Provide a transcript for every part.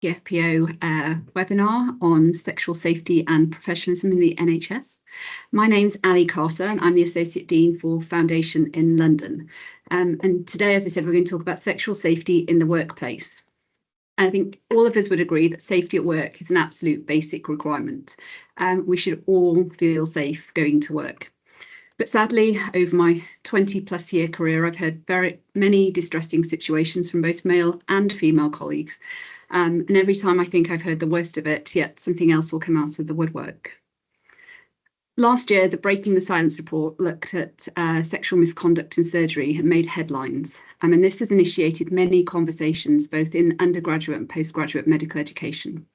FPO webinar on sexual safety and professionalism in the NHS. My name's Ali Carter and I'm the Associate Dean for Foundation in London. And today, as I said, we're going to talk about sexual safety in the workplace. I think all of us would agree that safety at work is an absolute basic requirement. We should all feel safe going to work. But sadly, over my 20+ year career, I've heard very many distressing situations from both male and female colleagues. And every time I think I've heard the worst of it, yet something else will come out of the woodwork. Last year, the Breaking the Silence report looked at sexual misconduct in surgery and made headlines. And this has initiated many conversations, both in undergraduate and postgraduate medical education.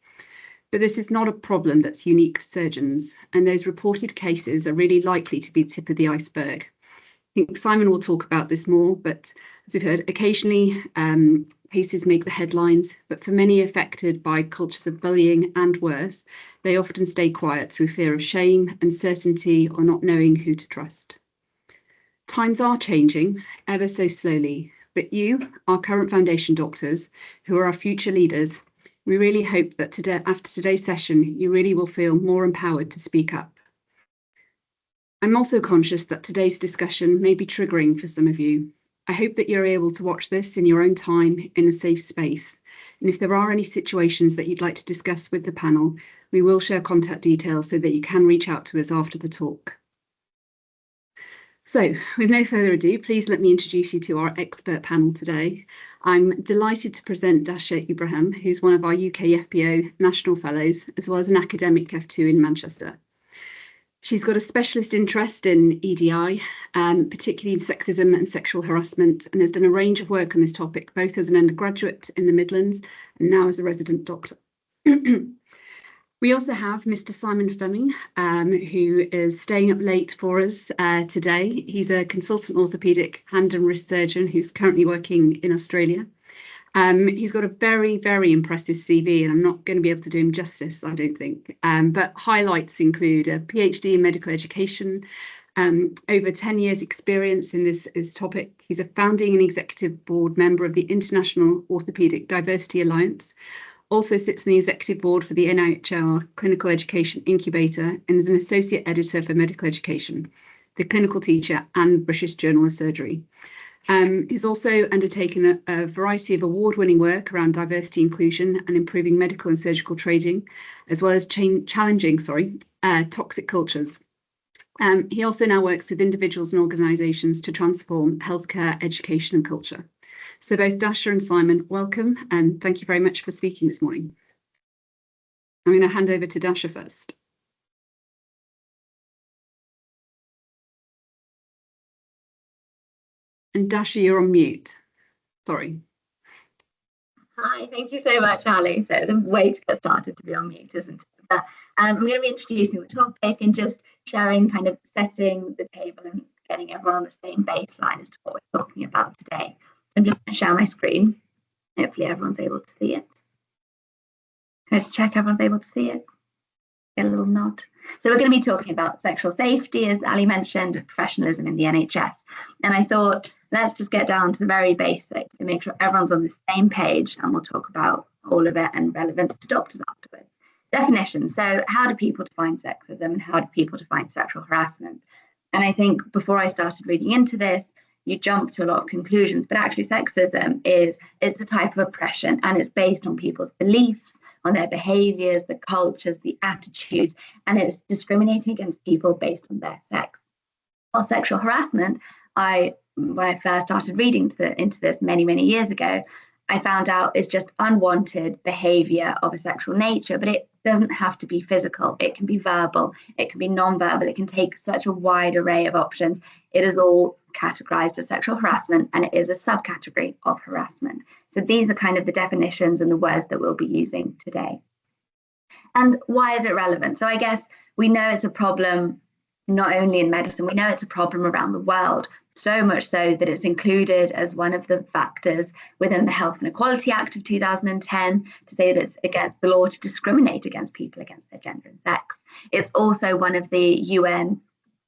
But this is not a problem that's unique to surgeons, and those reported cases are really likely to be the tip of the iceberg. I think Simon will talk about this more, but as we've heard, occasionally cases make the headlines, but for many affected by cultures of bullying and worse, they often stay quiet through fear of shame, uncertainty, or not knowing who to trust. Times are changing ever so slowly, but you, our current foundation doctors, who are our future leaders, we really hope that today, after today's session, you really will feel more empowered to speak up. I'm also conscious that today's discussion may be triggering for some of you. I hope that you're able to watch this in your own time in a safe space. And if there are any situations that you'd like to discuss with the panel, we will share contact details so that you can reach out to us after the talk. So, with no further ado, please let me introduce you to our expert panel today. I'm delighted to present Dasha Ibrahim, who's one of our UK FPO National Fellows, as well as an academic F2 in Manchester. She's got a specialist interest in EDI, particularly in sexism and sexual harassment, and has done a range of work on this topic, both as an undergraduate in the Midlands and now as a resident doctor. We also have Mr. Simon Fleming, who is staying up late for us today. He's a consultant orthopaedic hand and wrist surgeon who's currently working in Australia. He's got a very, very impressive CV, and I'm not going to be able to do him justice, I don't think. But highlights include a PhD in medical education, over 10 years experience in this topic. He's a founding and executive board member of the International Orthopaedic Diversity Alliance, also sits on the executive board for the NHS Clinical Education Incubator, and is an associate editor for medical education, the clinical teacher, and British Journal of Surgery. He's also undertaken a variety of award-winning work around diversity, inclusion, and improving medical and surgical training, as well as challenging toxic cultures. He also now works with individuals and organisations to transform healthcare, education, and culture. So both Dasha and Simon, welcome, and thank you very much for speaking this morning. I'm going to hand over to Dasha first. And Dasha, you're on mute. Sorry. Hi, thank you so much, Ali. So the way to get started to be on mute, isn't it? But I'm going to be introducing the topic and just sharing, kind of setting the table and getting everyone on the same baseline as to what we're talking about today. So I'm just going to share my screen. Hopefully everyone's able to see it. Can I just check everyone's able to see it? Get a little nod. So we're going to be talking about sexual safety, as Ali mentioned, professionalism in the NHS. And I thought, let's just get down to the very basics and make sure everyone's on the same page, and we'll talk about all of it and relevance to doctors afterwards. Definitions. So how do people define sexism and how do people define sexual harassment? And I think before I started reading into this, you jump to a lot of conclusions, but actually sexism it's a type of oppression, and it's based on people's beliefs, on their behaviours, the cultures, the attitudes, and it's discriminating against people based on their sex. While sexual harassment, when I first started reading into this many years ago, I found out is just unwanted behaviour of a sexual nature, but it doesn't have to be physical. It can be verbal, it can be non-verbal, it can take such a wide array of options. It is all categorised as sexual harassment, and it is a subcategory of harassment. So these are kind of the definitions and the words that we'll be using today. And why is it relevant? So I guess we know it's a problem not only in medicine, we know it's a problem around the world, so much so that it's included as one of the factors within the Health and Equality Act of 2010 to say that it's against the law to discriminate against people against their gender and sex. It's also one of the UN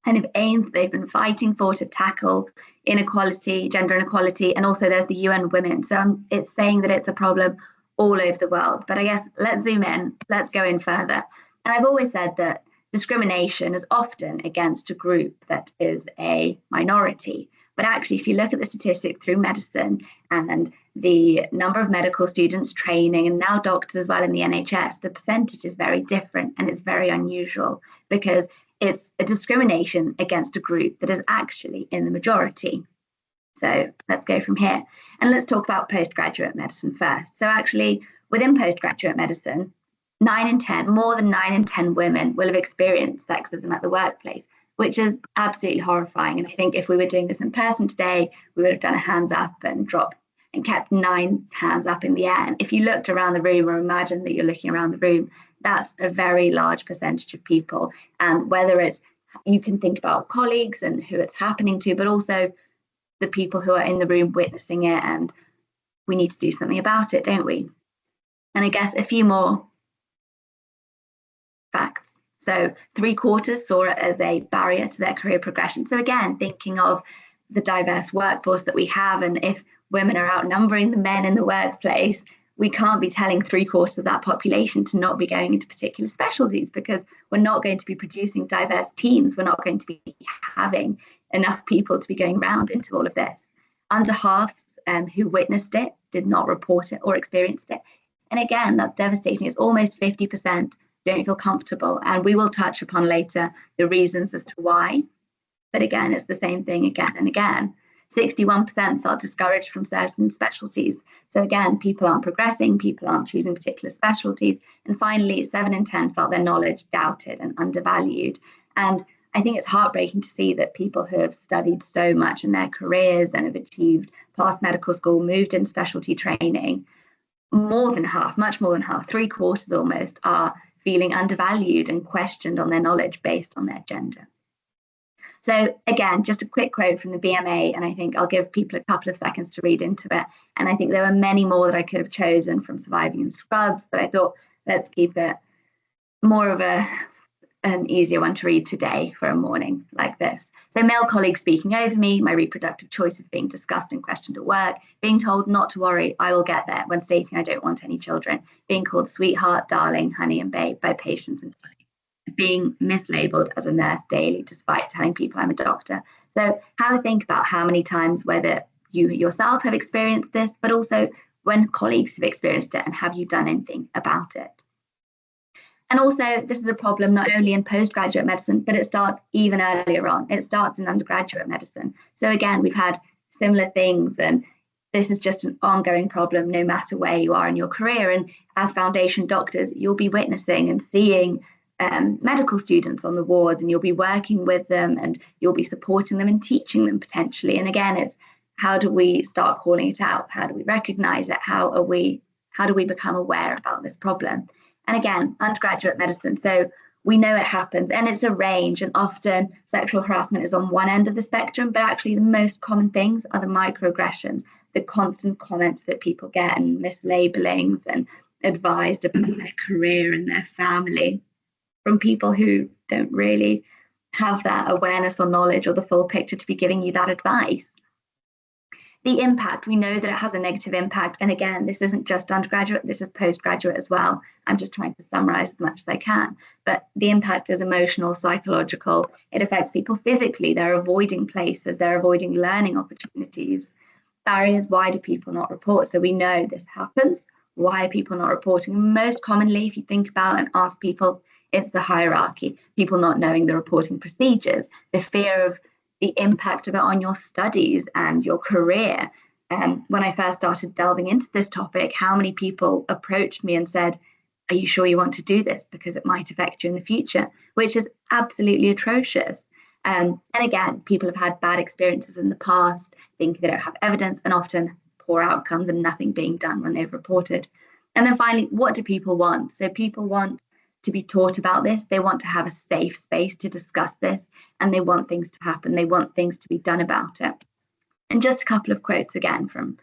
kind of aims that they've been fighting for to tackle inequality, gender inequality, and also there's the UN Women. So it's saying that it's a problem all over the world. But I guess let's zoom in, let's go in further. And I've always said that discrimination is often against a group that is a minority. But actually, if you look at the statistics through medicine and the number of medical students training, and now doctors as well in the NHS, the percentage is very different, and it's very unusual because it's a discrimination against a group that is actually in the majority. So let's go from here. And let's talk about postgraduate medicine first. So actually, within postgraduate medicine, 9 in 10, more than 9 in 10 women will have experienced sexism at the workplace, which is absolutely horrifying. And I think if we were doing this in person today, we would have done a hands up and dropped and kept 9 hands up in the air. And if you looked around the room, or imagine that you're looking around the room, that's a very large percentage of people. And whether it's, you can think about colleagues and who it's happening to, but also the people who are in the room witnessing it, and we need to do something about it, don't we? And I guess a few more facts. So 3/4 saw it as a barrier to their career progression. So again, thinking of the diverse workforce that we have, and if women are outnumbering the men in the workplace, we can't be telling 3/4 of that population to not be going into particular specialties, because we're not going to be producing diverse teams. We're not going to be having enough people to be going around into all of this. Under half who witnessed it did not report it or experienced it. And again, that's devastating. It's almost 50% don't feel comfortable. And we will touch upon later the reasons as to why. But again, it's the same thing again and again. 61% felt discouraged from certain specialties. So again, people aren't progressing, people aren't choosing particular specialties. And finally, 7 in 10 felt their knowledge doubted and undervalued. And I think it's heartbreaking to see that people who have studied so much in their careers and have achieved past medical school, moved in specialty training, more than half, much more than half, 3/4 almost, are feeling undervalued and questioned on their knowledge based on their gender. So again, just a quick quote from the BMA, and I think I'll give people a couple of seconds to read into it. And I think there were many more that I could have chosen from Surviving in Scrubs, but I thought let's keep it more of an easier one to read today for a morning like this. So male colleagues speaking over me, my reproductive choices being discussed and questioned at work, being told not to worry, I will get there, when stating I don't want any children, being called sweetheart, darling, honey and babe by patients and being mislabeled as a nurse daily, despite telling people I'm a doctor. So have a think about how many times, whether you yourself have experienced this, but also when colleagues have experienced it, and have you done anything about it? And also, this is a problem not only in postgraduate medicine, but it starts even earlier on. It starts in undergraduate medicine. So again, we've had similar things, and this is just an ongoing problem no matter where you are in your career. And as foundation doctors, you'll be witnessing and seeing medical students on the wards, and you'll be working with them, and you'll be supporting them and teaching them potentially. And again, it's how do we start calling it out? How do we recognize it? How do we become aware about this problem? And again, undergraduate medicine. So we know it happens, and it's a range, and often sexual harassment is on one end of the spectrum, but actually the most common things are the microaggressions, the constant comments that people get, and mislabelings and advised about their career and their family from people who don't really have that awareness or knowledge or the full picture to be giving you that advice. The impact, we know that it has a negative impact. And again, this isn't just undergraduate, this is postgraduate as well. I'm just trying to summarize as much as I can. But the impact is emotional, psychological. It affects people physically. They're avoiding places, they're avoiding learning opportunities. Barriers, why do people not report? So we know this happens. Why are people not reporting? Most commonly, if you think about and ask people, it's the hierarchy, people not knowing the reporting procedures, the fear of the impact of it on your studies and your career. When I first started delving into this topic, how many people approached me and said, are you sure you want to do this? Because it might affect you in the future, which is absolutely atrocious. And again, people have had bad experiences in the past, think they don't have evidence, and often poor outcomes and nothing being done when they've reported. And then finally, what do people want? So people want to be taught about this. They want to have a safe space to discuss this, and they want things to happen. They want things to be done about it. And just a couple of quotes again from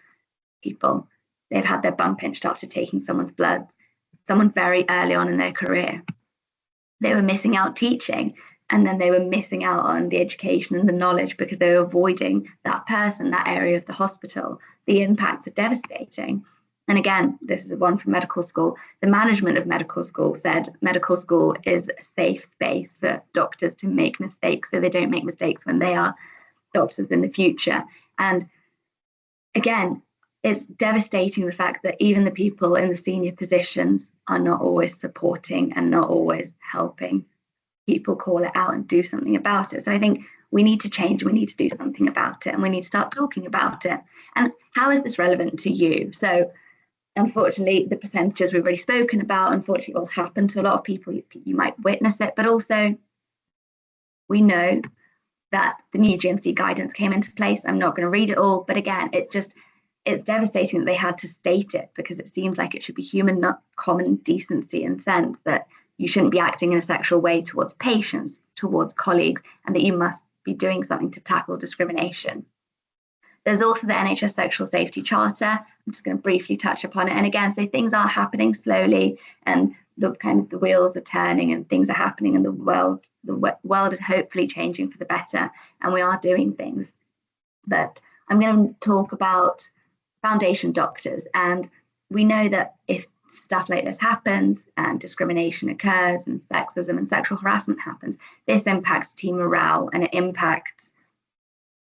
people. They've had their bum pinched after taking someone's blood, someone very early on in their career. They were missing out teaching, and then they were missing out on the education and the knowledge because they were avoiding that person, that area of the hospital. The impacts are devastating. And again, this is one from medical school. The management of medical school said medical school is a safe space for doctors to make mistakes, so they don't make mistakes when they are doctors in the future. And again, it's devastating the fact that even the people in the senior positions are not always supporting and not always helping people call it out and do something about it. So I think we need to change, we need to do something about it, and we need to start talking about it. And how is this relevant to you? So unfortunately, the percentages we've already spoken about, unfortunately, will happen to a lot of people. You might witness it, but also we know that the new GMC guidance came into place. I'm not going to read it all, but again, it's devastating that they had to state it, because it seems like it should be human, not common decency and sense that you shouldn't be acting in a sexual way towards patients, towards colleagues, and that you must be doing something to tackle discrimination. There's also the NHS Sexual Safety Charter. I'm just going to briefly touch upon it. And again, so things are happening slowly, and the wheels are turning, and things are happening, and the world is hopefully changing for the better, and we are doing things. But I'm going to talk about foundation doctors, and we know that if stuff like this happens and discrimination occurs and sexism and sexual harassment happens, this impacts team morale, and it impacts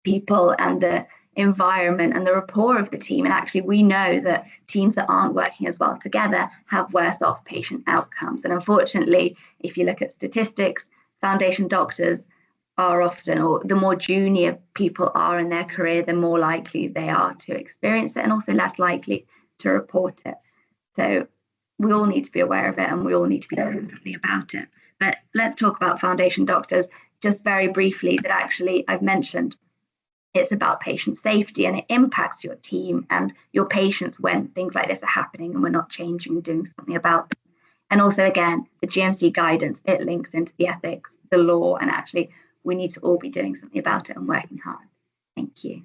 people and the environment and the rapport of the team. And actually, we know that teams that aren't working as well together have worse off patient outcomes. And unfortunately, if you look at statistics, foundation doctors are often, or the more junior people are in their career, the more likely they are to experience it, and also less likely to report it. So we all need to be aware of it, and we all need to be doing something about it. But let's talk about foundation doctors just very briefly. That actually I've mentioned, it's about patient safety, and it impacts your team and your patients when things like this are happening and we're not changing and doing something about them. And also, again, the GMC guidance, it links into the ethics, the law, and actually we need to all be doing something about it and working hard. Thank you.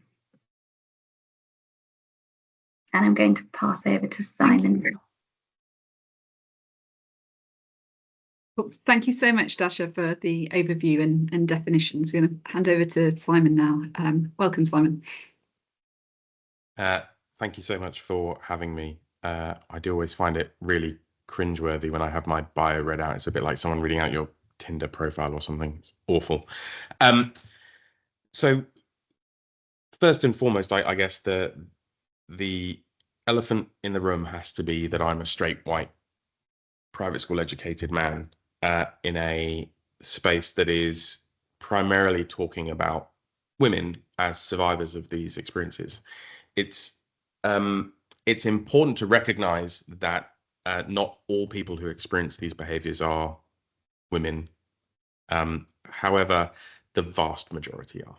And I'm going to pass over to Simon. Thank you so much, Dasha, for the overview and definitions. We're going to hand over to Simon now. Welcome, Simon. Thank you so much for having me. I do always find it really cringeworthy when I have my bio read out. It's a bit like someone reading out your Tinder profile or something. It's awful. So first and foremost, I guess the elephant in the room has to be that I'm a straight white private school educated man in a space that is primarily talking about women as survivors of these experiences. It's important to recognize that not all people who experience these behaviors are women. However, the vast majority are.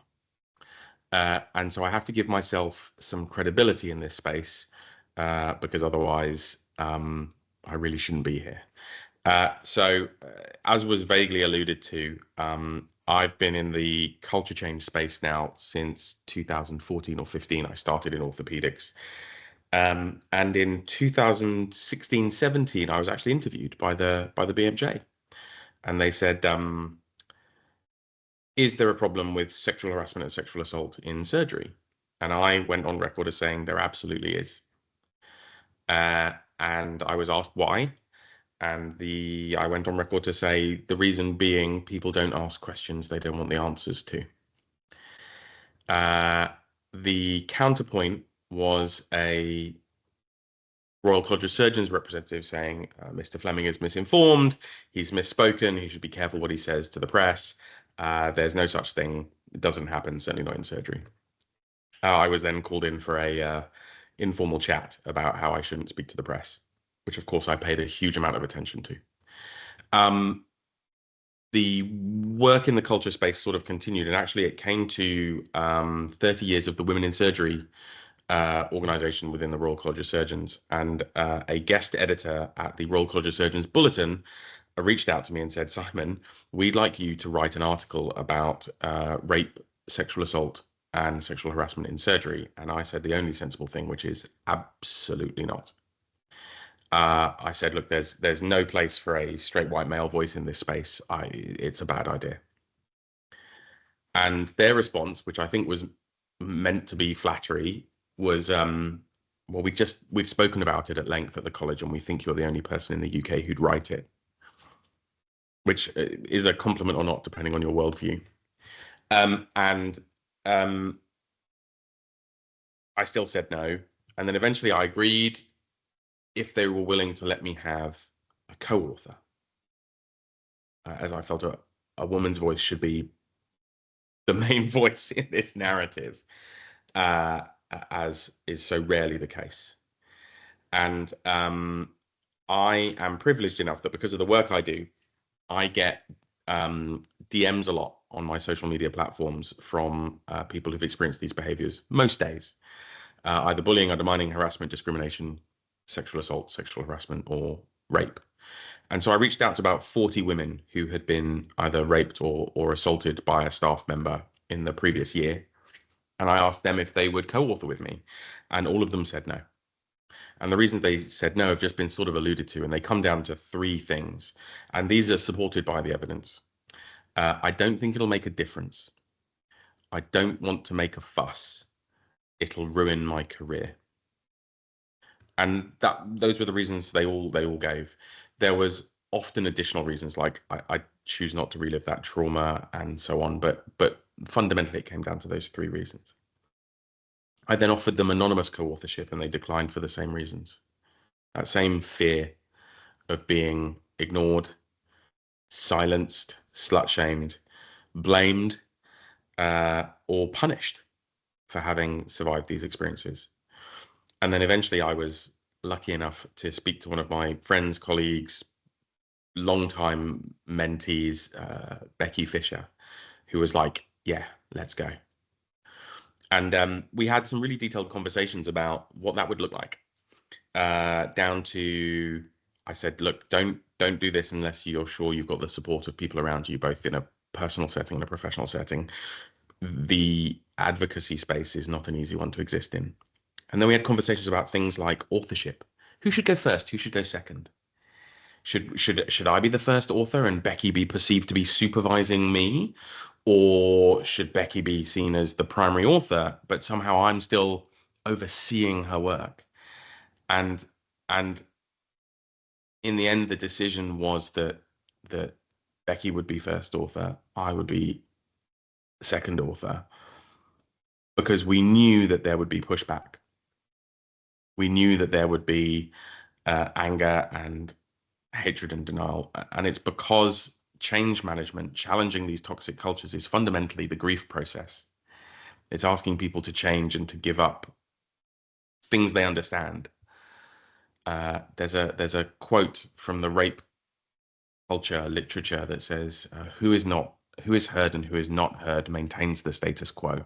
And so I have to give myself some credibility in this space, because otherwise I really shouldn't be here. As was vaguely alluded to, I've been in the culture change space now since 2014 or 15. I started in orthopedics. And in 2016-17, I was actually interviewed by the BMJ. And they said, is there a problem with sexual harassment and sexual assault in surgery? And I went on record as saying there absolutely is. And I was asked why. And I went on record to say the reason being people don't ask questions they don't want the answers to. The counterpoint was a Royal College of Surgeons representative saying, Mr. Fleming is misinformed, he's misspoken, he should be careful what he says to the press. There's no such thing, it doesn't happen, certainly not in surgery. I was then called in for a informal chat about how I shouldn't speak to the press, which of course I paid a huge amount of attention to. The work in the culture space sort of continued, and actually it came to 30 years of the Women in Surgery organization within the Royal College of Surgeons, and a guest editor at the Royal College of Surgeons Bulletin reached out to me and said, Simon, we'd like you to write an article about rape, sexual assault and sexual harassment in surgery. And I said the only sensible thing, which is absolutely not. I said, look, there's no place for a straight white male voice in this space. It's a bad idea. And their response, which I think was meant to be flattery, was well, we've spoken about it at length at the college, and we think you're the only person in the UK who'd write it, which is a compliment or not, depending on your worldview. And I still said no. And then eventually I agreed if they were willing to let me have a co-author, as I felt a woman's voice should be the main voice in this narrative, as is so rarely the case. And I am privileged enough that because of the work I do, I get DMs a lot on my social media platforms from people who've experienced these behaviors most days, either bullying, undermining, harassment, discrimination, sexual assault, sexual harassment, or rape. And so I reached out to about 40 women who had been either raped or assaulted by a staff member in the previous year. And I asked them if they would co-author with me, and all of them said no. And the reasons they said no have just been sort of alluded to, and they come down to three things. And these are supported by the evidence. I don't think it'll make a difference. I don't want to make a fuss. It'll ruin my career. And those were the reasons they all gave. There was often additional reasons, like I choose not to relive that trauma and so on. But fundamentally, it came down to those three reasons. I then offered them anonymous co-authorship, and they declined for the same reasons. That same fear of being ignored, silenced, slut-shamed, blamed, or punished for having survived these experiences. And then eventually I was lucky enough to speak to one of my friends, colleagues, longtime mentees, Becky Fisher, who was like, yeah, let's go. And we had some really detailed conversations about what that would look like, down to, I said, look, don't do this unless you're sure you've got the support of people around you, both in a personal setting and a professional setting. The advocacy space is not an easy one to exist in. And then we had conversations about things like authorship. Who should go first? Who should go second? Should I be the first author and Becky be perceived to be supervising me? Or should Becky be seen as the primary author, but somehow I'm still overseeing her work? And in the end, the decision was that Becky would be first author, I would be second author, because we knew that there would be pushback. We knew that there would be anger and hatred and denial. And it's because change management, challenging these toxic cultures, is fundamentally the grief process. It's asking people to change and to give up things they understand. There's a quote from the rape culture literature that says, who is heard and who is not heard maintains the status quo.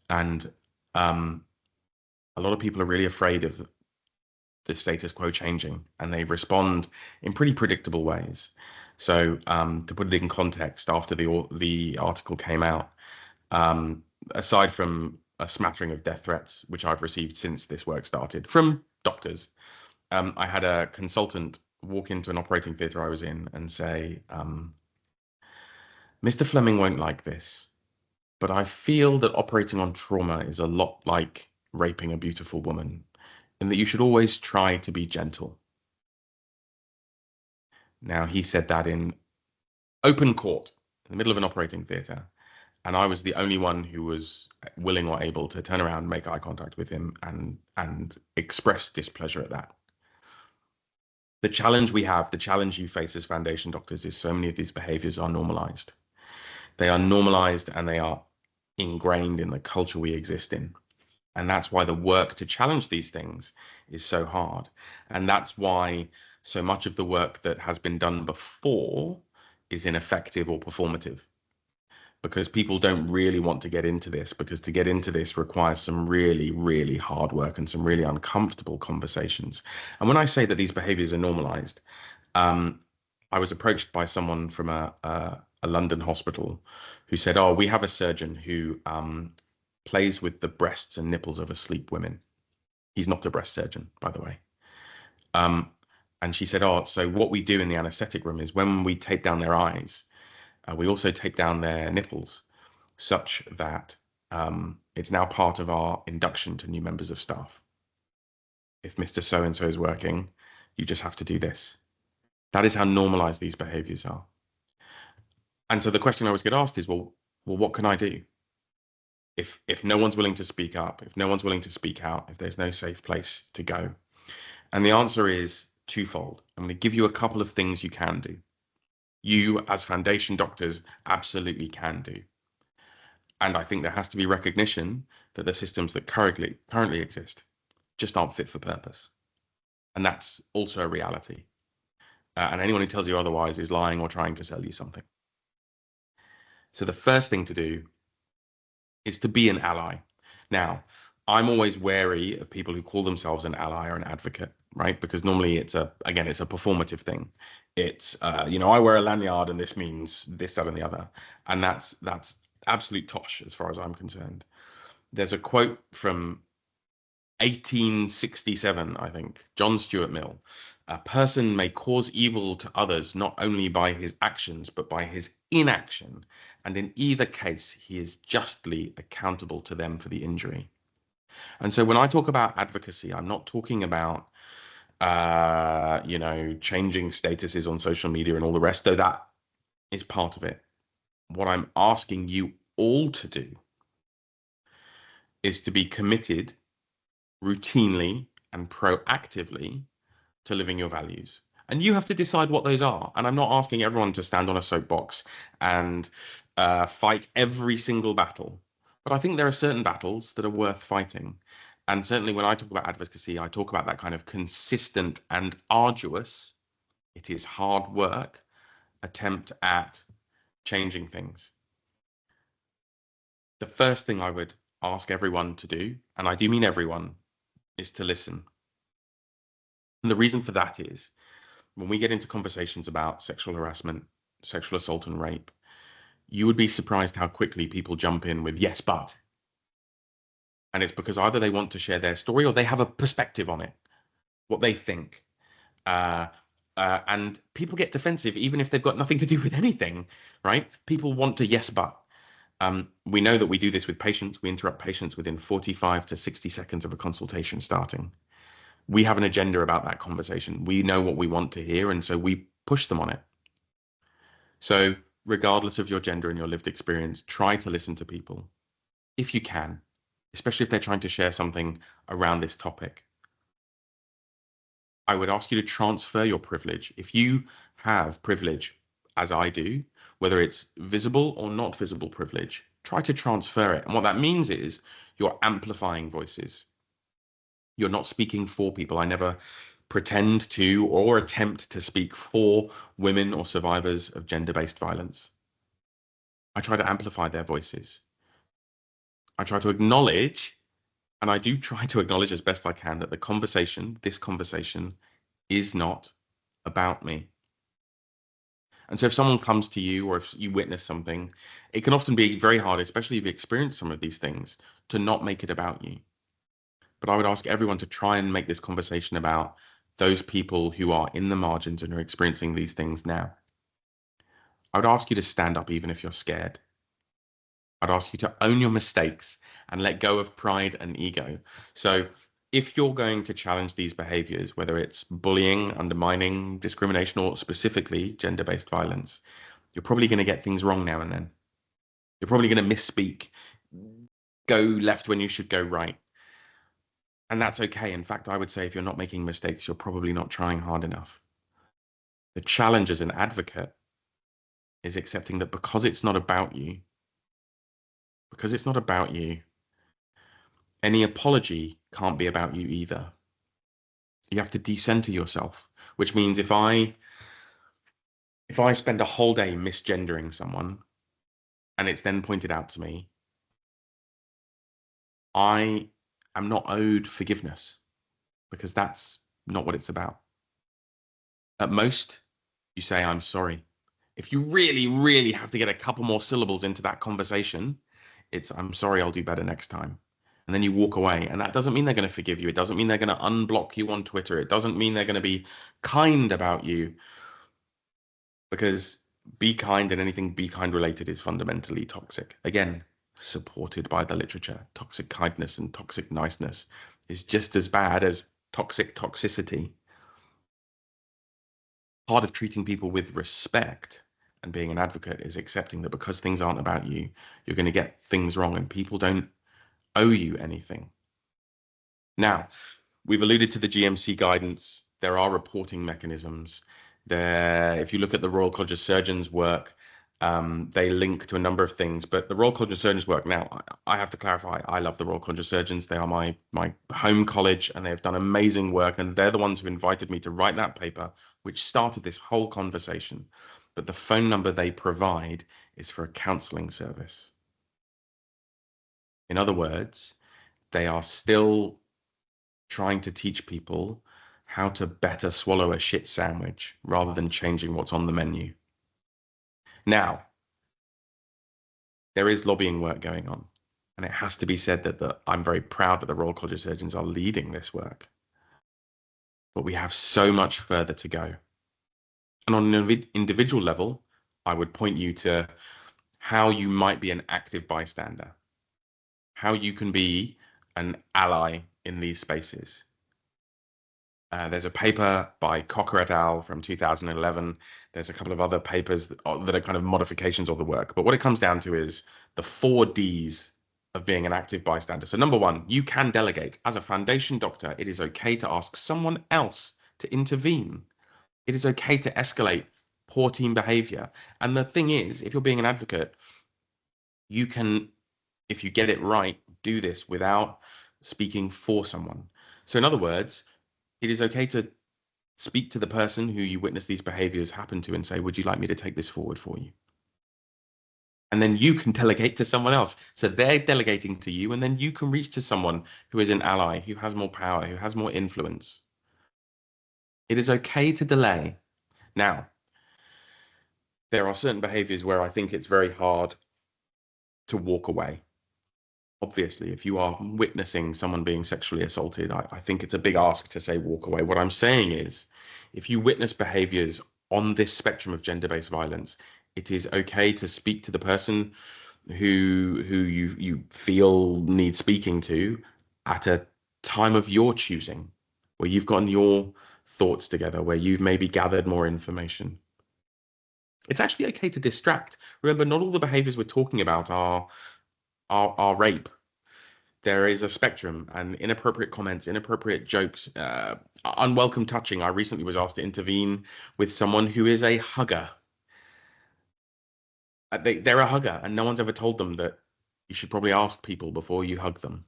And a lot of people are really afraid of the status quo changing, and they respond in pretty predictable ways. So to put it in context, after the article came out, aside from a smattering of death threats, which I've received since this work started from doctors, I had a consultant walk into an operating theatre I was in and say, Mr. Fleming won't like this, but I feel that operating on trauma is a lot like raping a beautiful woman, in that you should always try to be gentle. Now, he said that in open court, in the middle of an operating theatre, and I was the only one who was willing or able to turn around, make eye contact with him, and express displeasure at that. The challenge we have, the challenge you face as foundation doctors, is so many of these behaviors are normalized. They are normalized and they are ingrained in the culture we exist in. And that's why the work to challenge these things is so hard. And that's why so much of the work that has been done before is ineffective or performative, because people don't really want to get into this, because to get into this requires some really, really hard work and some really uncomfortable conversations. And when I say that these behaviors are normalized, I was approached by someone from a London hospital who said, oh, we have a surgeon who plays with the breasts and nipples of asleep women. He's not a breast surgeon, by the way. And she said, oh, so what we do in the anesthetic room is when we tape down their eyes, we also tape down their nipples, such that it's now part of our induction to new members of staff. if Mr. So-and-so is working, you just have to do this. That is how normalized these behaviors are. And so the question I always get asked is, well, what can I do? If no one's willing to speak up, if no one's willing to speak out, if there's no safe place to go. And the answer is twofold. I'm going to give you a couple of things you can do. You, as foundation doctors, absolutely can do. And I think there has to be recognition that the systems that currently exist just aren't fit for purpose. And that's also a reality. And anyone who tells you otherwise is lying or trying to sell you something. So the first thing to do is to be an ally. Now, I'm always wary of people who call themselves an ally or an advocate, right? Because normally it's a performative thing. It's, I wear a lanyard and this means this, that, and the other. And that's absolute tosh as far as I'm concerned. There's a quote from 1867, I think, John Stuart Mill. A person may cause evil to others not only by his actions, but by his inaction. And in either case, he is justly accountable to them for the injury. And so when I talk about advocacy, I'm not talking about, changing statuses on social media and all the rest, though that is part of it. What I'm asking you all to do is to be committed routinely and proactively to living your values. And you have to decide what those are. And I'm not asking everyone to stand on a soapbox and fight every single battle. But I think there are certain battles that are worth fighting. And certainly when I talk about advocacy, I talk about that kind of consistent and arduous, it is hard work, attempt at changing things. The first thing I would ask everyone to do, and I do mean everyone, is to listen. And the reason for that is when we get into conversations about sexual harassment, sexual assault and rape, you would be surprised how quickly people jump in with yes, but. And it's because either they want to share their story or they have a perspective on it, what they think. And people get defensive even if they've got nothing to do with anything, right? People want to yes, but. We know that we do this with patients. We interrupt patients within 45 to 60 seconds of a consultation starting. We have an agenda about that conversation. We know what we want to hear, and so we push them on it. So regardless of your gender and your lived experience, try to listen to people if you can, especially if they're trying to share something around this topic. I would ask you to transfer your privilege. If you have privilege, as I do, whether it's visible or not visible privilege, try to transfer it. And what that means is you're amplifying voices. You're not speaking for people. I never pretend to or attempt to speak for women or survivors of gender-based violence. I try to amplify their voices. I try to acknowledge, and I do try to acknowledge as best I can, that this conversation is not about me. And so if someone comes to you or if you witness something, it can often be very hard, especially if you experience some of these things, to not make it about you. But I would ask everyone to try and make this conversation about those people who are in the margins and are experiencing these things now. I would ask you to stand up even if you're scared. I'd ask you to own your mistakes and let go of pride and ego. So if you're going to challenge these behaviors, whether it's bullying, undermining, discrimination, or specifically gender-based violence, you're probably going to get things wrong now and then. You're probably going to misspeak, go left when you should go right. And that's okay. In fact, I would say if you're not making mistakes, you're probably not trying hard enough. The challenge as an advocate is accepting that because it's not about you, any apology can't be about you either. You have to decenter yourself, which means if I spend a whole day misgendering someone and it's then pointed out to me, I am not owed forgiveness because that's not what it's about. At most, you say, I'm sorry. If you really, really have to get a couple more syllables into that conversation, it's, I'm sorry, I'll do better next time. And then you walk away. And that doesn't mean they're going to forgive you. It doesn't mean they're going to unblock you on Twitter. It doesn't mean they're going to be kind about you. Because be kind and anything be kind related is fundamentally toxic. Again, supported by the literature. Toxic kindness and toxic niceness is just as bad as toxicity. Part of treating people with respect and being an advocate is accepting that because things aren't about you, you're going to get things wrong, and people don't owe you anything. Now, we've alluded to the GMC guidance. There are reporting mechanisms. If you look at the Royal College of Surgeons work, they link to a number of things, but the Royal College of Surgeons work, now, I have to clarify, I love the Royal College of Surgeons. They are my home college, and they've done amazing work, and they're the ones who invited me to write that paper, which started this whole conversation. But the phone number they provide is for a counselling service. In other words, they are still trying to teach people how to better swallow a shit sandwich rather than changing what's on the menu. Now, there is lobbying work going on, and it has to be said that I'm very proud that the Royal College of Surgeons are leading this work. But we have so much further to go. And on an individual level, I would point you to how you might be an active bystander, how you can be an ally in these spaces. There's a paper by Cocker et al. From 2011. There's a couple of other papers that are kind of modifications of the work. But what it comes down to is the 4 Ds of being an active bystander. So number 1, you can delegate. As a foundation doctor, it is okay to ask someone else to intervene. It is okay to escalate poor team behavior. And the thing is, if you're being an advocate, you can, if you get it right, do this without speaking for someone. So in other words, it is okay to speak to the person who you witness these behaviors happen to and say, would you like me to take this forward for you? And then you can delegate to someone else. So they're delegating to you, and then you can reach to someone who is an ally, who has more power, who has more influence. It is okay to delay. Now, there are certain behaviors where I think it's very hard to walk away. Obviously, if you are witnessing someone being sexually assaulted, I think it's a big ask to say walk away. What I'm saying is, if you witness behaviors on this spectrum of gender-based violence, it is okay to speak to the person who you feel needs speaking to at a time of your choosing, where you've gotten your thoughts together, where you've maybe gathered more information. It's actually okay to distract. Remember, not all the behaviors we're talking about are rape. There is a spectrum, and inappropriate comments, inappropriate jokes, unwelcome touching. I recently was asked to intervene with someone who is a hugger. They're a hugger, and no one's ever told them that you should probably ask people before you hug them.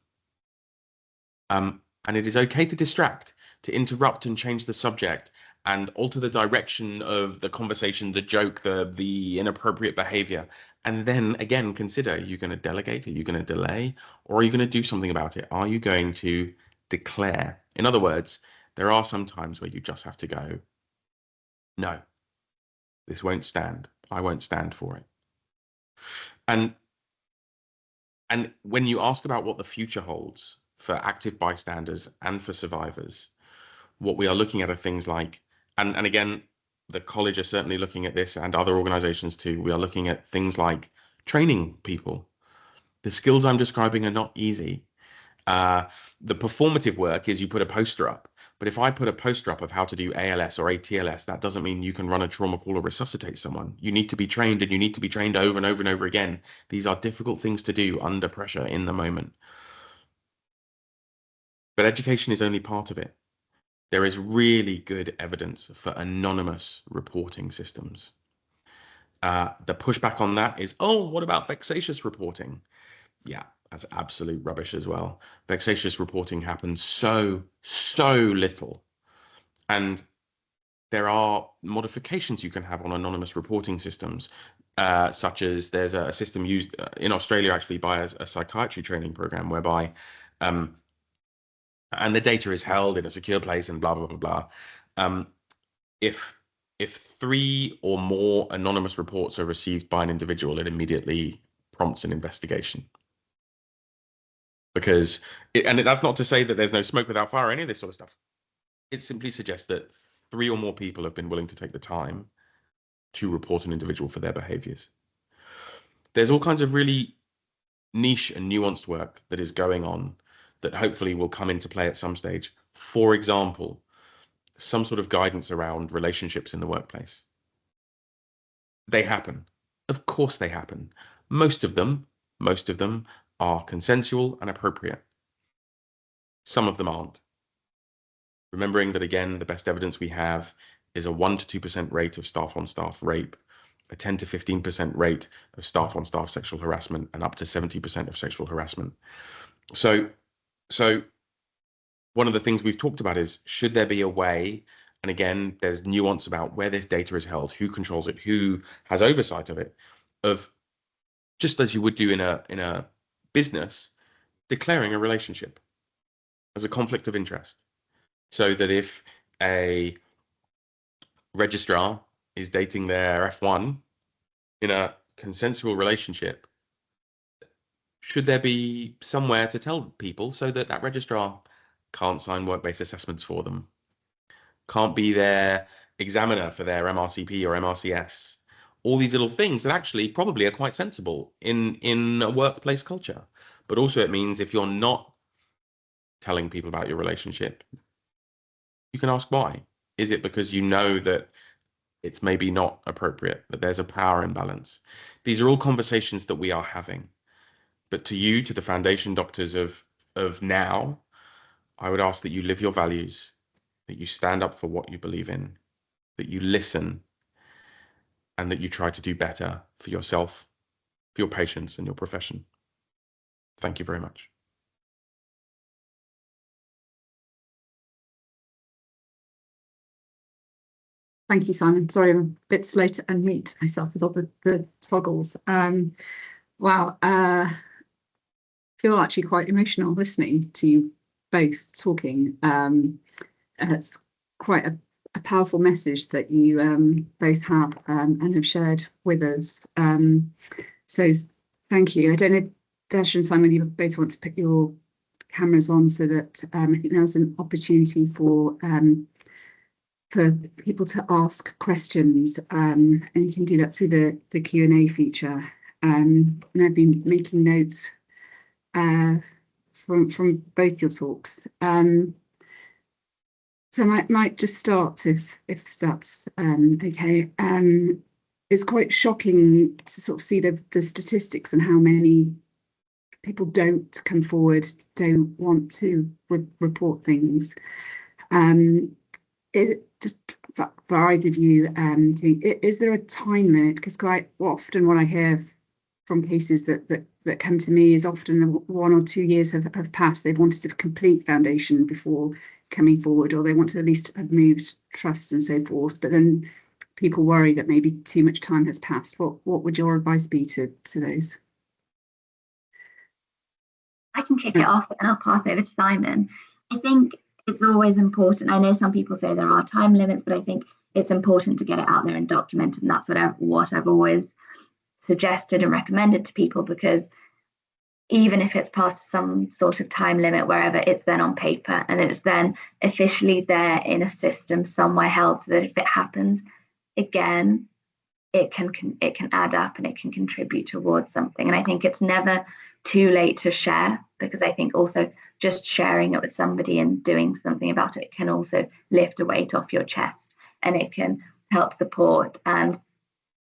And it is okay to distract, to interrupt and change the subject and alter the direction of the conversation, the joke, the inappropriate behavior. And then again, consider, are you going to delegate? Are you going to delay? Or are you going to do something about it? Are you going to declare? In other words, there are some times where you just have to go, no, this won't stand. I won't stand for it. And when you ask about what the future holds for active bystanders and for survivors, what we are looking at are things like, and again, the college are certainly looking at this, and other organizations too. We are looking at things like training people. The skills I'm describing are not easy. The performative work is you put a poster up. But if I put a poster up of how to do ALS or ATLS, that doesn't mean you can run a trauma call or resuscitate someone. You need to be trained, and you need to be trained over and over and over again. These are difficult things to do under pressure in the moment. But education is only part of it. There is really good evidence for anonymous reporting systems. The pushback on that is, oh, what about vexatious reporting? Yeah, that's absolute rubbish as well. Vexatious reporting happens so little. And there are modifications you can have on anonymous reporting systems, such as there's a system used in Australia actually by a psychiatry training program whereby and the data is held in a secure place and blah, blah, blah, blah. If 3 or more anonymous reports are received by an individual, it immediately prompts an investigation. Because, that's not to say that there's no smoke without fire or any of this sort of stuff. It simply suggests that 3 or more people have been willing to take the time to report an individual for their behaviors. There's all kinds of really niche and nuanced work that is going on that hopefully will come into play at some stage. For example, some sort of guidance around relationships in the workplace. They happen. Of course they happen. Most of them are consensual and appropriate. Some of them aren't. Remembering that, again, the best evidence we have is a 1 to 2% rate of staff-on-staff rape, a 10 to 15% rate of staff-on-staff sexual harassment, and up to 70% of sexual harassment. So one of the things we've talked about is, should there be a way, and again, there's nuance about where this data is held, who controls it, who has oversight of it, of just as you would do in a business, declaring a relationship as a conflict of interest. So that if a registrar is dating their F1 in a consensual relationship, should there be somewhere to tell people so that that registrar can't sign work-based assessments for them, can't be their examiner for their MRCP or MRCS, all these little things that actually probably are quite sensible in a workplace culture. But also it means if you're not telling people about your relationship, you can ask why. Is it because you know that it's maybe not appropriate, that there's a power imbalance? These are all conversations that we are having. But to you, to the foundation doctors of now, I would ask that you live your values, that you stand up for what you believe in, that you listen, and that you try to do better for yourself, for your patients, and your profession. Thank you very much. Thank you, Simon. Sorry, I'm a bit slow to unmute myself with all the toggles. Wow, feel actually quite emotional listening to you both talking. It's quite a powerful message that you both have and have shared with us. So thank you. I don't know, Dash and Simon, you both want to put your cameras on so that I think there's an opportunity for people to ask questions, and you can do that through the Q&A feature. And I've been making notes from both your talks. So I might just start if that's okay. It's quite shocking to sort of see the statistics and how many people don't come forward, don't want to report things. Just for either of you, is there a time limit? Because quite often what I hear from cases that come to me is often 1 or 2 years have passed. They've wanted to complete foundation before coming forward, or they want to at least have moved trusts and so forth. But then people worry that maybe too much time has passed. What would your advice be to those? I can kick it off and I'll pass over to Simon. I think it's always important. I know some people say there are time limits, but I think it's important to get it out there and document it. And that's what I've always suggested and recommended to people, because even if it's past some sort of time limit, wherever, it's then on paper and it's then officially there in a system somewhere held, so that if it happens again, it can add up and it can contribute towards something. And I think it's never too late to share, because I think also just sharing it with somebody and doing something about it can also lift a weight off your chest, and it can help support. And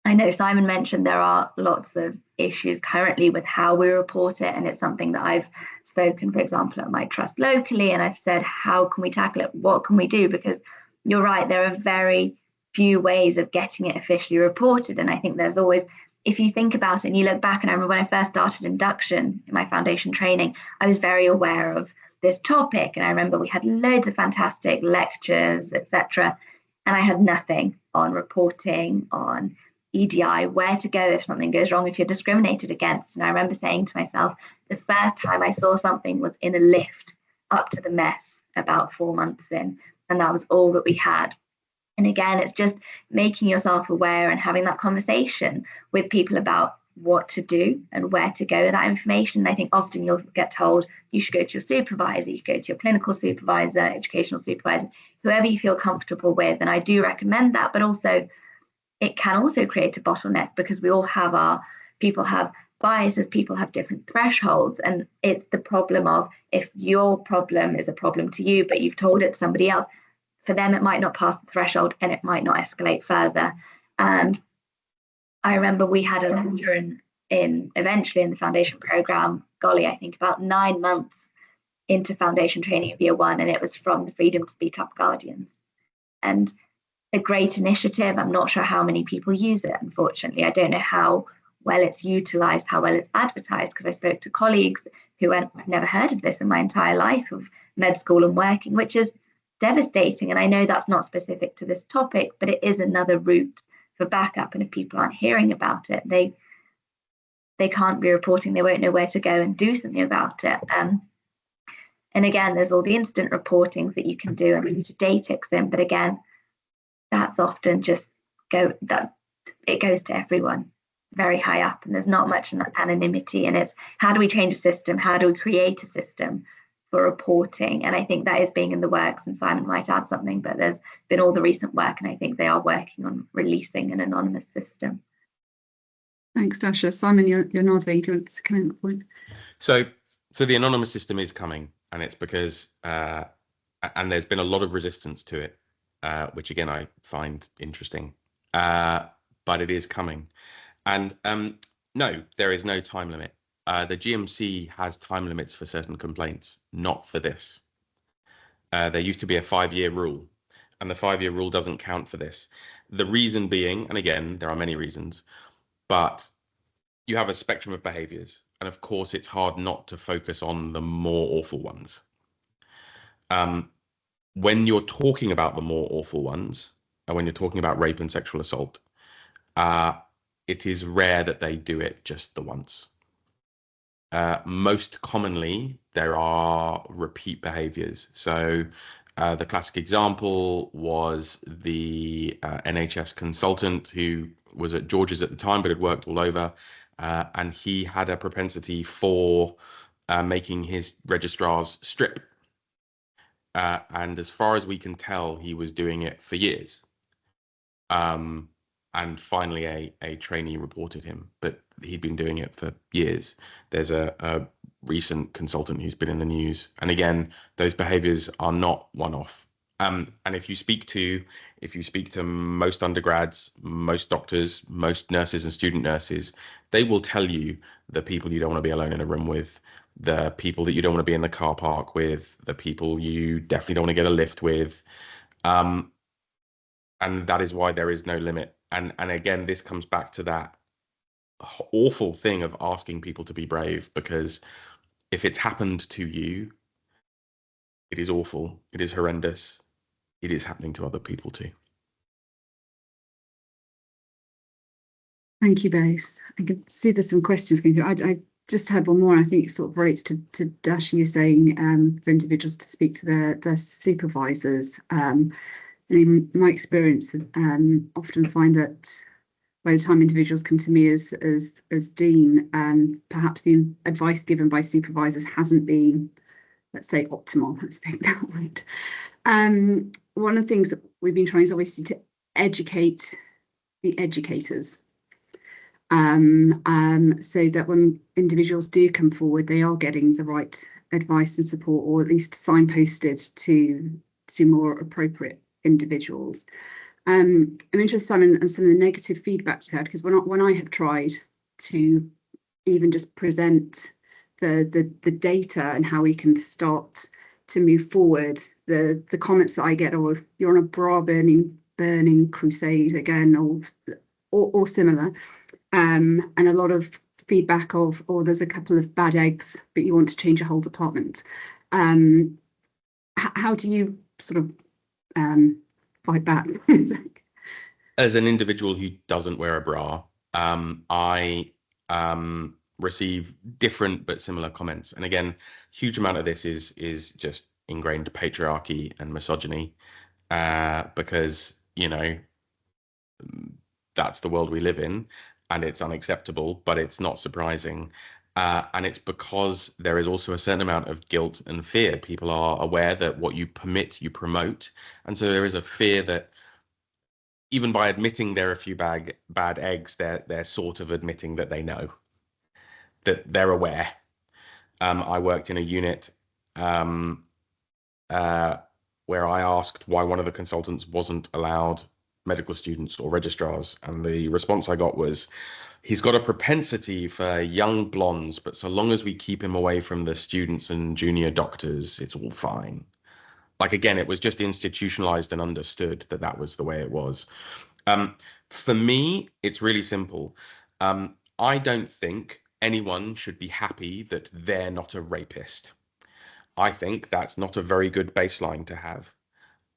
I know Simon mentioned there are lots of issues currently with how we report it, and it's something that I've spoken, for example, at my trust locally, and I've said, how can we tackle it? What can we do? Because you're right, there are very few ways of getting it officially reported. And I think there's always, if you think about it and you look back, and I remember when I first started induction in my foundation training, I was very aware of this topic, and I remember we had loads of fantastic lectures, etc., and I had nothing on reporting, on EDI, where to go if something goes wrong, if you're discriminated against. And I remember saying to myself, the first time I saw something was in a lift up to the mess about 4 months in, and that was all that we had. And again, it's just making yourself aware and having that conversation with people about what to do and where to go with that information. I think often you'll get told you should go to your supervisor, you should go to your clinical supervisor, educational supervisor, whoever you feel comfortable with. And I do recommend that, but also it can also create a bottleneck, because we all have people have bias is people have different thresholds, and it's the problem of, if your problem is a problem to you, but you've told it to somebody else, for them it might not pass the threshold and it might not escalate further. And I remember we had a lecture eventually in the foundation program, golly, I think about 9 months into foundation training of year 1, and it was from the Freedom to Speak Up Guardians. And a great initiative. I'm not sure how many people use it, unfortunately. I don't know how well it's utilised, how well it's advertised, because I spoke to colleagues who went, I've never heard of this in my entire life of med school and working, which is devastating. And I know that's not specific to this topic, but it is another route for backup. And if people aren't hearing about it, they can't be reporting, they won't know where to go and do something about it. And again, there's all the instant reportings that you can do and to DataXim, but again, that's often just it goes to everyone very high up, and there's not much anonymity. And it's, how do we change a system? How do we create a system for reporting? And I think that is being in the works, and Simon might add something, but there's been all the recent work, and I think they are working on releasing an anonymous system. Thanks, Dasha. Simon, you're nodding. Do you want to come in that point? So the anonymous system is coming, and it's because and there's been a lot of resistance to it, which again I find interesting, but it is coming. And no, there is no time limit. The GMC has time limits for certain complaints, not for this. There used to be a 5-year rule, and the 5-year rule doesn't count for this. The reason being, and again, there are many reasons, but you have a spectrum of behaviors. And of course, it's hard not to focus on the more awful ones. When you're talking about the more awful ones, and when you're talking about rape and sexual assault, it is rare that they do it just the once. Most commonly, there are repeat behaviors. So the classic example was the NHS consultant who was at George's at the time, but had worked all over. And he had a propensity for making his registrars strip. And as far as we can tell, he was doing it for years. And finally, a trainee reported him, but he'd been doing it for years. There's a recent consultant who's been in the news. And again, those behaviors are not one-off. And if you speak to most undergrads, most doctors, most nurses and student nurses, they will tell you the people you don't want to be alone in a room with, the people that you don't want to be in the car park with, the people you definitely don't want to get a lift with. And that is why there is no limit. And again, this comes back to that awful thing of asking people to be brave, because if it's happened to you, it is awful. It is horrendous. It is happening to other people too. Thank you both. I can see there's some questions going through. I just had one more. I think it sort of relates to Dasha, you saying for individuals to speak to their supervisors. And in my experience, often find that by the time individuals come to me as dean, perhaps the advice given by supervisors hasn't been, let's say, optimal. Let's pick that word. One of the things that we've been trying is obviously to educate the educators, so that when individuals do come forward, they are getting the right advice and support, or at least signposted to more appropriate individuals. I'm interested, Simon, in some of the negative feedback you had, because when I have tried to even just present the data and how we can start to move forward, the comments that I get are, you're on a bra burning crusade again, or similar, and a lot of feedback of, oh, there's a couple of bad eggs, but you want to change a whole department. How do you sort of fight back? As an individual who doesn't wear a bra, I receive different but similar comments. And again, huge amount of this is just ingrained patriarchy and misogyny, because, you know, that's the world we live in, and it's unacceptable, but it's not surprising. And it's because there is also a certain amount of guilt and fear. People are aware that what you permit, you promote. And so there is a fear that even by admitting there are a few bad eggs, they're sort of admitting that they know. that they're aware. I worked in a unit where I asked why one of the consultants wasn't allowed medical students or registrars, and the response I got was, he's got a propensity for young blondes, but so long as we keep him away from the students and junior doctors, it's all fine. Like, again, it was just institutionalized and understood that that was the way it was. For me, it's really simple. I don't think anyone should be happy that they're not a rapist. I think that's not a very good baseline to have.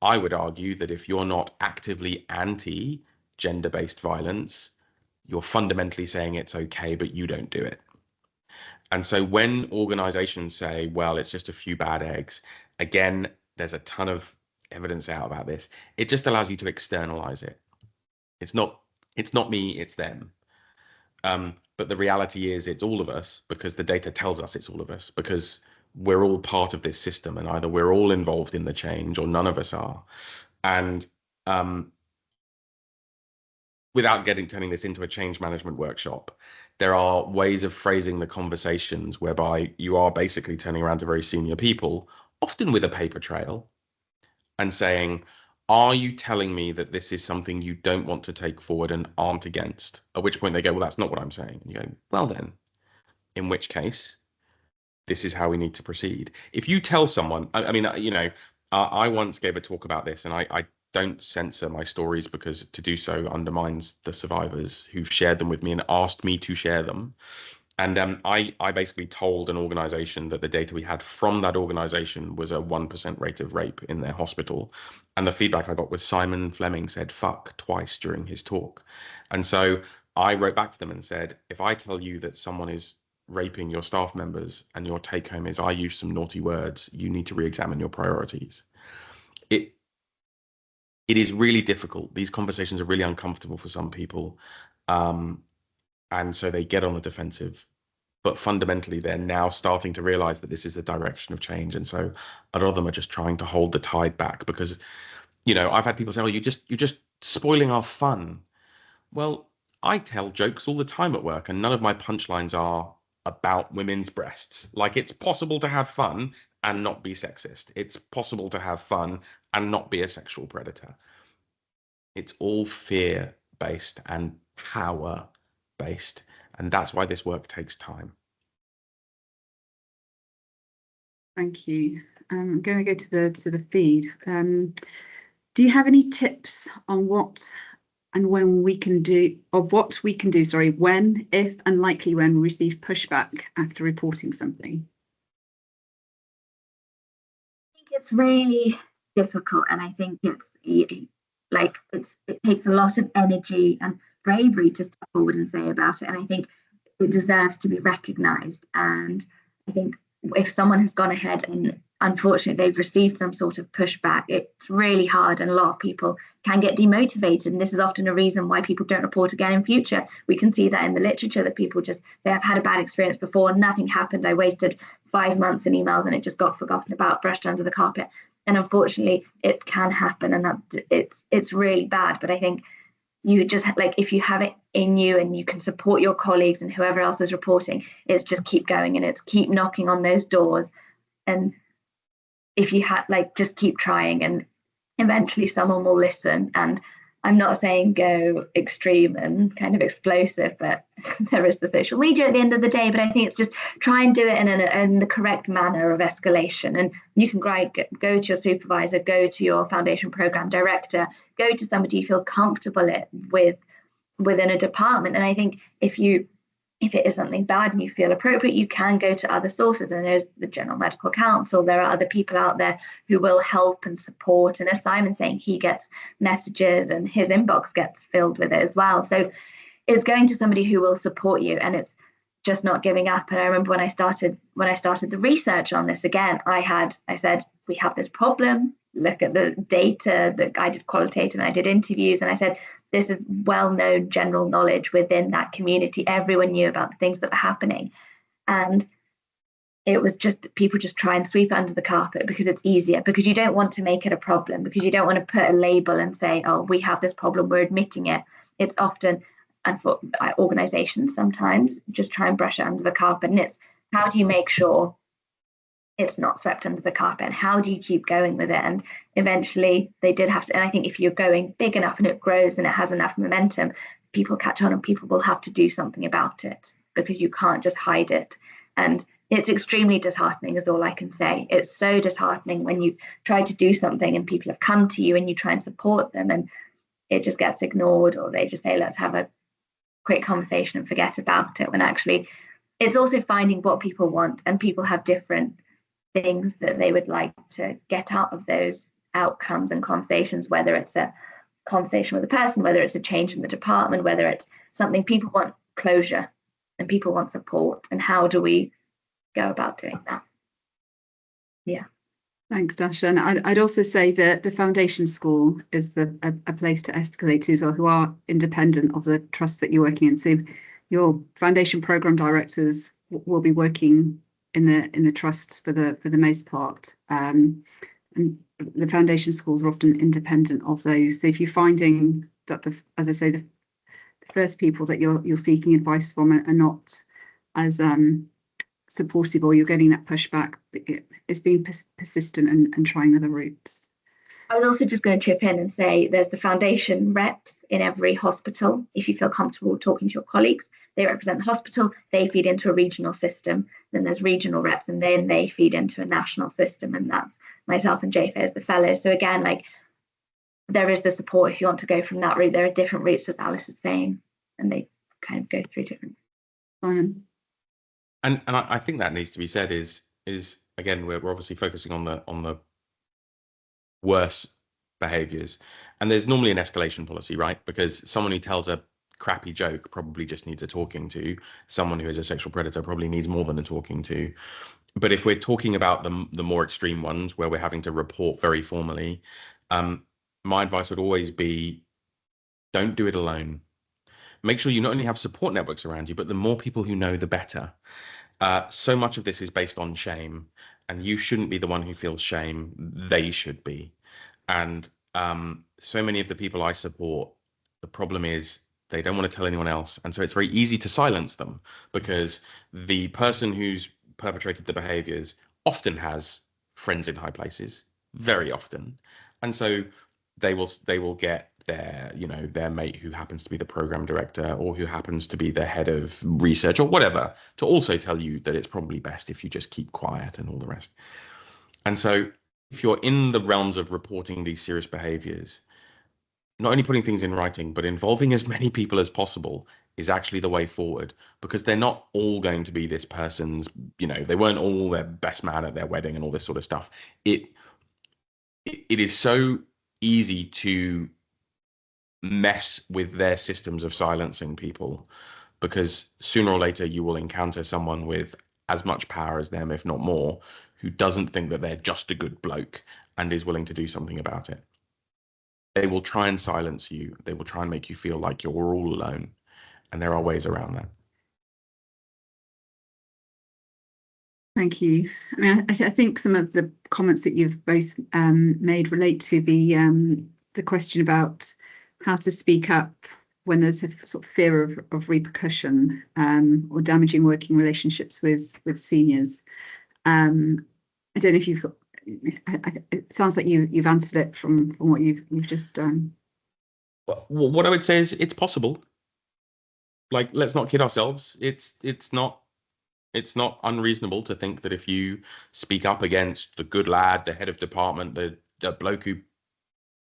I would argue that if you're not actively anti-gender-based violence, you're fundamentally saying it's okay, but you don't do it. And so when organizations say, well, it's just a few bad eggs, again, there's a ton of evidence out about this. It just allows you to externalize it. It's not me, it's them. But the reality is it's all of us, because the data tells us it's all of us, because we're all part of this system, and either we're all involved in the change or none of us are. And without turning this into a change management workshop, there are ways of phrasing the conversations whereby you are basically turning around to very senior people, often with a paper trail, and saying, are you telling me that this is something you don't want to take forward and aren't against? At which point they go, well, that's not what I'm saying. And you go, well then, in which case, this is how we need to proceed. If you tell someone, I mean, you know, I once gave a talk about this, and I don't censor my stories, because to do so undermines the survivors who've shared them with me and asked me to share them. And I basically told an organization that the data we had from that organization was a 1% rate of rape in their hospital. And the feedback I got was Simon Fleming said fuck twice during his talk. And so I wrote back to them and said, if I tell you that someone is raping your staff members and your take home is I use some naughty words, you need to re-examine your priorities. It is really difficult. These conversations are really uncomfortable for some people. And so they get on the defensive, but fundamentally they're now starting to realize that this is a direction of change. And so a lot of them are just trying to hold the tide back, because, you know, I've had people say, oh, you're just spoiling our fun. Well, I tell jokes all the time at work, and none of my punchlines are about women's breasts. Like, it's possible to have fun and not be sexist. It's possible to have fun and not be a sexual predator. It's all fear-based and power-based, and that's why this work takes time. Thank you. I'm going to go to the feed. Do you have any tips on what and when we can do, when, if, and likely when we receive pushback after reporting something? I think it's really difficult, and I think it takes a lot of energy and bravery to step forward and say about it, and I think it deserves to be recognised. And I think if someone has gone ahead and unfortunately they've received some sort of pushback, it's really hard, and a lot of people can get demotivated, and this is often a reason why people don't report again in future. We can see that in the literature, that people just say, I've had a bad experience before, nothing happened, I wasted 5 months in emails and it just got forgotten about, brushed under the carpet. And unfortunately it can happen, and it's really bad. But I think you just, like, if you have it in you and you can support your colleagues and whoever else is reporting, it's just keep going, and it's keep knocking on those doors. And if you have, just keep trying, and eventually someone will listen. And I'm not saying go extreme and kind of explosive, but there is the social media at the end of the day. But I think it's just try and do it in the correct manner of escalation. And you can go to your supervisor, go to your foundation program director, go to somebody you feel comfortable with within a department. And I think if it is something bad and you feel appropriate, you can go to other sources. And there's the General Medical Council. There are other people out there who will help and support. And as Simon's saying, he gets messages and his inbox gets filled with it as well. So it's going to somebody who will support you, and it's just not giving up. And I remember when I started the research on this, again, I said, we have this problem. Look at the data that I did qualitative, and I did interviews, and I said, this is well-known general knowledge within that community. Everyone knew about the things that were happening. And it was just that people just try and sweep it under the carpet because it's easier, because you don't want to make it a problem, because you don't want to put a label and say, oh, we have this problem, we're admitting it. It's often, and for organisations sometimes just try and brush it under the carpet. And it's how do you make sure it's not swept under the carpet, and how do you keep going with it? And eventually they did have to, and I think if you're going big enough and it grows and it has enough momentum, people catch on and people will have to do something about it, because you can't just hide it. And it's extremely disheartening is all I can say. It's so disheartening when you try to do something and people have come to you and you try and support them and it just gets ignored, or they just say, let's have a quick conversation and forget about it, when actually it's also finding what people want, and people have different things that they would like to get out of those outcomes and conversations, whether it's a conversation with a person, whether it's a change in the department, whether it's something people want closure and people want support, and how do we go about doing that? Yeah. Thanks, Dasha. And I'd also say that the foundation school is a place to escalate to as well, who are independent of the trust that you're working in. So your foundation program directors will be working in the trusts for the most part, and the foundation schools are often independent of those. So if you're finding that as I say, the first people that you're seeking advice from are not as supportive, or you're getting that pushback, it's being persistent and trying other routes. I was also just going to chip in and say there's the foundation reps in every hospital. If you feel comfortable talking to your colleagues, they represent the hospital, they feed into a regional system. Then there's regional reps, and then they feed into a national system, and that's myself and Jafe as the fellows. So again, like, there is the support if you want to go from that route. There are different routes, as Alice is saying, and they kind of go through different. Simon. And I think that needs to be said is again, we're obviously focusing on the worse behaviors, and there's normally an escalation policy, right? Because someone who tells a crappy joke probably just needs a talking to. Someone who is a sexual predator probably needs more than a talking to. But if we're talking about the more extreme ones where we're having to report very formally, my advice would always be, don't do it alone. Make sure you not only have support networks around you, but the more people who know, the better. So much of this is based on shame, and you shouldn't be the one who feels shame. They should be. And so many of the people I support, the problem is they don't want to tell anyone else. And so it's very easy to silence them, because the person who's perpetrated the behaviors often has friends in high places, very often. And so they will get their mate who happens to be the program director, or who happens to be the head of research or whatever, to also tell you that it's probably best if you just keep quiet and all the rest. And so if you're in the realms of reporting these serious behaviors, not only putting things in writing, but involving as many people as possible is actually the way forward, because they're not all going to be this person's, they weren't all their best man at their wedding and all this sort of stuff. It is so easy to mess with their systems of silencing people, because sooner or later you will encounter someone with as much power as them, if not more, who doesn't think that they're just a good bloke and is willing to do something about it. They will try and silence you. They will try and make you feel like you're all alone. And there are ways around that. Thank you. I mean, I think some of the comments that you've both made relate to the question about how to speak up when there's a sort of fear of repercussion or damaging working relationships with seniors. I don't know if you've got. It sounds like you've answered it from what you've just done. Well, what I would say is it's possible. Like, let's not kid ourselves. It's not unreasonable to think that if you speak up against the good lad, the head of department, the bloke who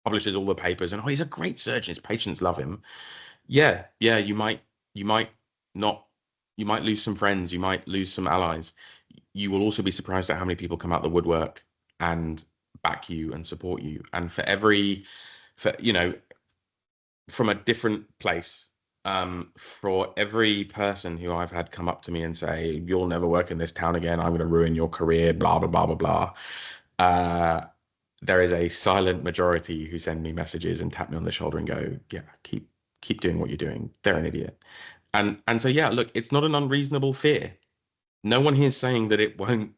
publishes all the papers, and he's a great surgeon, his patients love him. Yeah, you might lose some friends, you might lose some allies. You will also be surprised at how many people come out the woodwork and back you and support you. And from a different place, for every person who I've had come up to me and say, you'll never work in this town again, I'm going to ruin your career, blah, blah, blah, blah, blah. There is a silent majority who send me messages and tap me on the shoulder and go, yeah, keep doing what you're doing. They're an idiot. And so, yeah, look, it's not an unreasonable fear. No one here is saying that it won't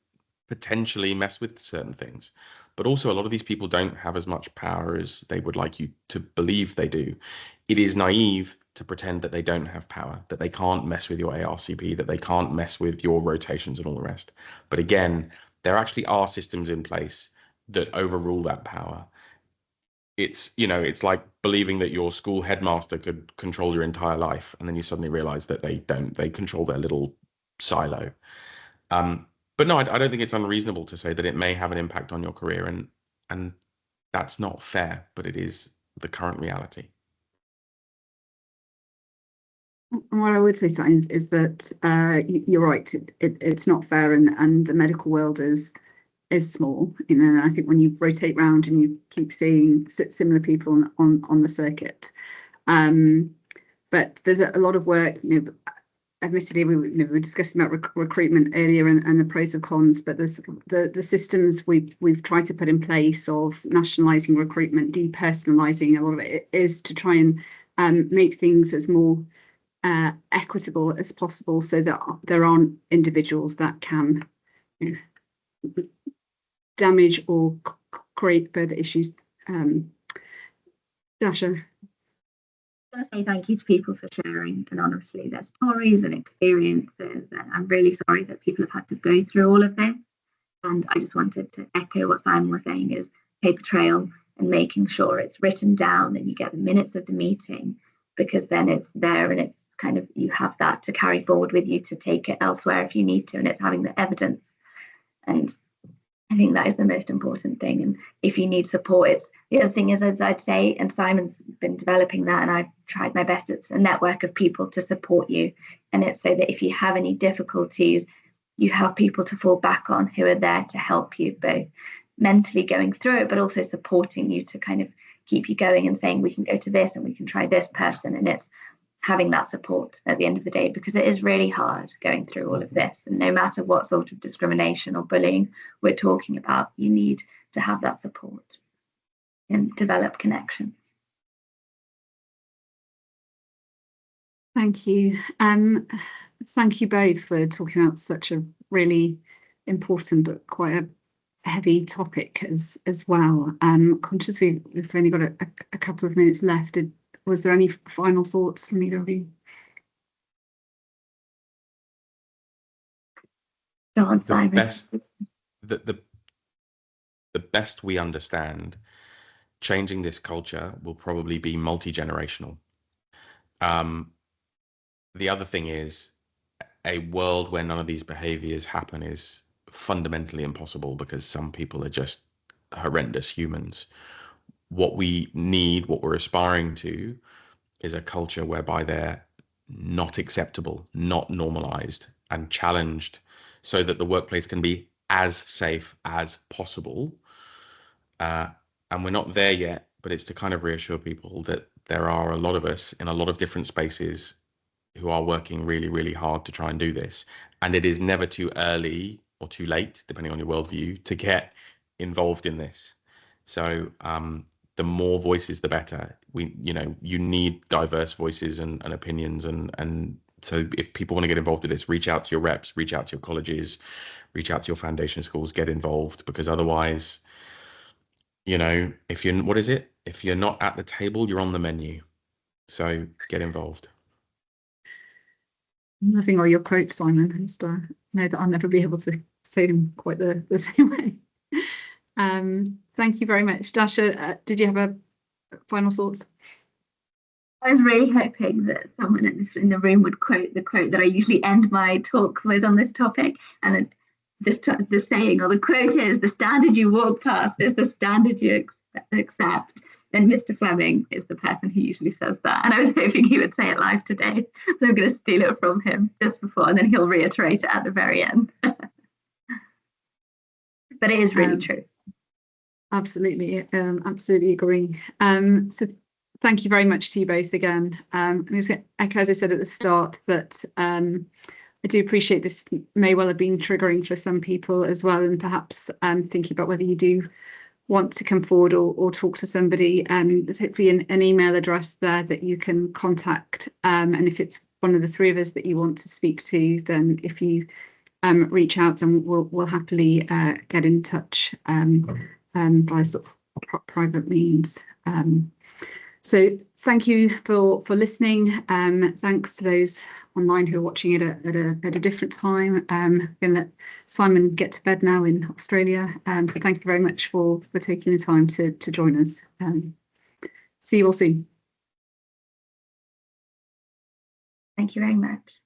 potentially mess with certain things. But also, a lot of these people don't have as much power as they would like you to believe they do. It is naive to pretend that they don't have power, that they can't mess with your ARCP, that they can't mess with your rotations and all the rest. But again, there actually are systems in place that overrule that power. It's, you know, it's like believing that your school headmaster could control your entire life, and then you suddenly realize that they don't. They control their little silo. But no, I don't think it's unreasonable to say that it may have an impact on your career, and that's not fair, but it is the current reality. And what I would say, Simon, is that you're right. It's not fair, and the medical world is small. You know, I think when you rotate round and you keep seeing similar people on the circuit, but there's a lot of work. You know, admittedly, we were discussing about recruitment earlier and the pros and cons, but there's the systems we've tried to put in place of nationalising recruitment, depersonalising. A lot of it is to try and make things as more equitable as possible, so that there aren't individuals that can, you know, damage or create further issues. Dasha. I want to say thank you to people for sharing anonymously their stories and experiences. And I'm really sorry that people have had to go through all of this. And I just wanted to echo what Simon was saying, is paper trail and making sure it's written down and you get the minutes of the meeting, because then it's there and it's kind of, you have that to carry forward with you to take it elsewhere if you need to, and it's having the evidence. And I think that is the most important thing. And if you need support, it's the other thing is, as I'd say, and Simon's been developing that, and I've tried my best, it's a network of people to support you. And it's so that if you have any difficulties, you have people to fall back on who are there to help you, both mentally going through it, but also supporting you to kind of keep you going and saying, we can go to this and we can try this person. And it's having that support at the end of the day, because it is really hard going through all of this. And no matter what sort of discrimination or bullying we're talking about, you need to have that support and develop connections. Thank you. Thank you both for talking about such a really important but quite a heavy topic as well. Conscious we've only got a couple of minutes left. Was there any final thoughts from either of you? Go on, Simon. The best we understand, changing this culture will probably be multi-generational. The other thing is, a world where none of these behaviors happen is fundamentally impossible, because some people are just horrendous humans. What we need, what we're aspiring to, is a culture whereby they're not acceptable, not normalized, and challenged, so that the workplace can be as safe as possible. And we're not there yet, but it's to kind of reassure people that there are a lot of us in a lot of different spaces who are working really, really hard to try and do this. And it is never too early or too late, depending on your worldview, to get involved in this. So the more voices, the better. You need diverse voices and opinions. And so if people want to get involved with this, reach out to your reps, reach out to your colleges, reach out to your foundation schools, get involved, because otherwise, if you're not at the table, you're on the menu. So get involved. I'm loving all your quotes, Simon. I just know that I'll never be able to say them quite the same way. Thank you very much. Dasha, did you have a final thoughts? I was really hoping that someone in the room would quote the quote that I usually end my talks with on this topic. And the saying or the quote is, the standard you walk past is the standard you accept. And Mr. Fleming is the person who usually says that. And I was hoping he would say it live today. So I'm going to steal it from him just before, and then he'll reiterate it at the very end. But it is really true. Absolutely. Absolutely agree. So thank you very much to you both again. I'm just going to echo, as I said at the start, that I do appreciate this may well have been triggering for some people as well, and perhaps thinking about whether you do want to come forward or talk to somebody. There's hopefully an email address there that you can contact, and if it's one of the three of us that you want to speak to, then if you reach out, then we'll happily get in touch by sort of private means. So thank you for listening. Thanks to those online who are watching it at a different time. I'm going to let Simon get to bed now in Australia. So thank you very much for taking the time to join us. See you all soon. Thank you very much.